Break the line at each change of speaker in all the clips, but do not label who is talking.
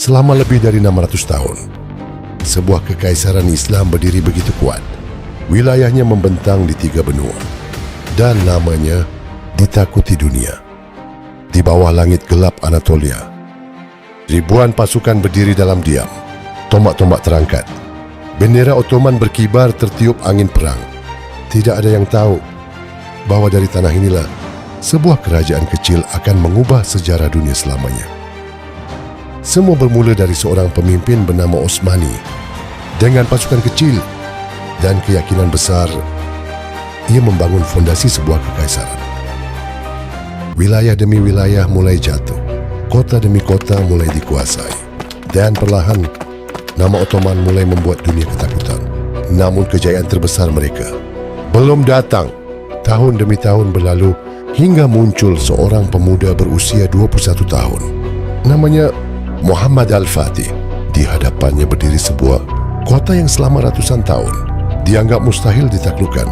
Selama lebih dari 600 tahun, sebuah kekaisaran Islam berdiri begitu kuat. Wilayahnya membentang di 3 benua dan namanya ditakuti dunia. Di bawah langit gelap Anatolia, ribuan pasukan berdiri dalam diam. Tombak-tombak terangkat. Bendera Ottoman berkibar tertiup angin perang. Tidak ada yang tahu bahwa dari tanah inilah sebuah kerajaan kecil akan mengubah sejarah dunia selamanya. Semua bermula dari seorang pemimpin bernama Osmani. Dengan pasukan kecil dan keyakinan besar, ia membangun fondasi sebuah kekaisaran. Wilayah demi wilayah mulai jatuh, kota demi kota mulai dikuasai, dan perlahan nama Ottoman mulai membuat dunia ketakutan. Namun kejayaan terbesar mereka belum datang. Tahun demi tahun berlalu hingga muncul seorang pemuda berusia 21 tahun. Namanya Muhammad Al-Fatih. Di hadapannya berdiri sebuah kota yang selama ratusan tahun dianggap mustahil ditaklukkan,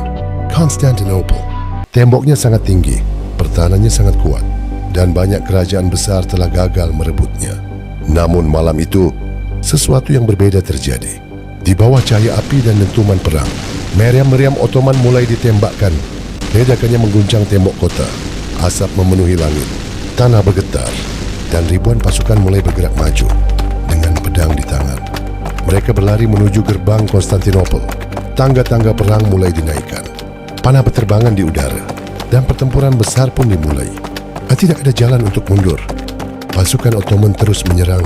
Constantinople. Temboknya sangat tinggi, pertahanannya sangat kuat, dan banyak kerajaan besar telah gagal merebutnya. Namun malam itu, sesuatu yang berbeda terjadi. Di bawah cahaya api dan dentuman perang, meriam-meriam Ottoman mulai ditembakkan. Ledakannya mengguncang tembok kota. Asap memenuhi langit, tanah bergetar, dan ribuan pasukan mulai bergerak maju dengan pedang di tangan. Mereka berlari menuju gerbang Konstantinopel. Tangga-tangga perang mulai dinaikkan. Panah berterbangan di udara, dan pertempuran besar pun dimulai. Tidak ada jalan untuk mundur. Pasukan Ottoman terus menyerang,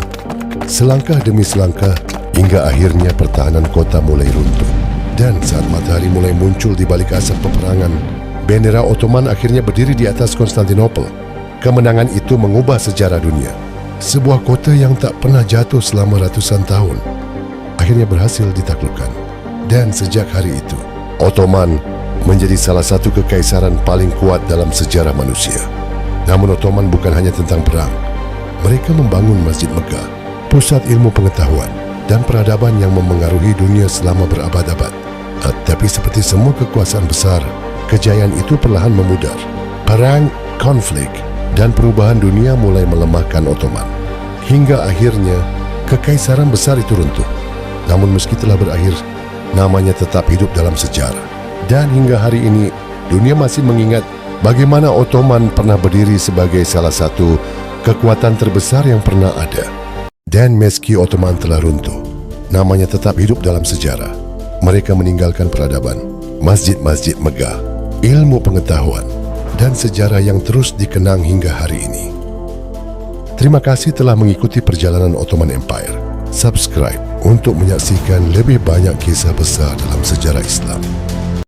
selangkah demi selangkah, hingga akhirnya pertahanan kota mulai runtuh. Dan saat matahari mulai muncul di balik asap peperangan, bendera Ottoman akhirnya berdiri di atas Konstantinopel. Kemenangan itu mengubah sejarah dunia. Sebuah kota yang tak pernah jatuh selama ratusan tahun akhirnya berhasil ditaklukkan. Dan sejak hari itu, Ottoman menjadi salah satu kekaisaran paling kuat dalam sejarah manusia. Namun Ottoman bukan hanya tentang perang. Mereka membangun Masjid Megah, pusat ilmu pengetahuan dan peradaban yang memengaruhi dunia selama berabad-abad. Tapi seperti semua kekuasaan besar, kejayaan itu perlahan memudar. Perang, konflik, dan perubahan dunia mulai melemahkan Ottoman. Hingga akhirnya, kekaisaran besar itu runtuh. Namun meski telah berakhir, namanya tetap hidup dalam sejarah. Dan hingga hari ini, dunia masih mengingat bagaimana Ottoman pernah berdiri sebagai salah satu kekuatan terbesar yang pernah ada. Dan meski Ottoman telah runtuh, namanya tetap hidup dalam sejarah. Mereka meninggalkan peradaban, masjid-masjid megah, ilmu pengetahuan, dan sejarah yang terus dikenang hingga hari ini. Terima kasih telah mengikuti perjalanan Ottoman Empire. Subscribe untuk menyaksikan lebih banyak kisah besar dalam sejarah Islam.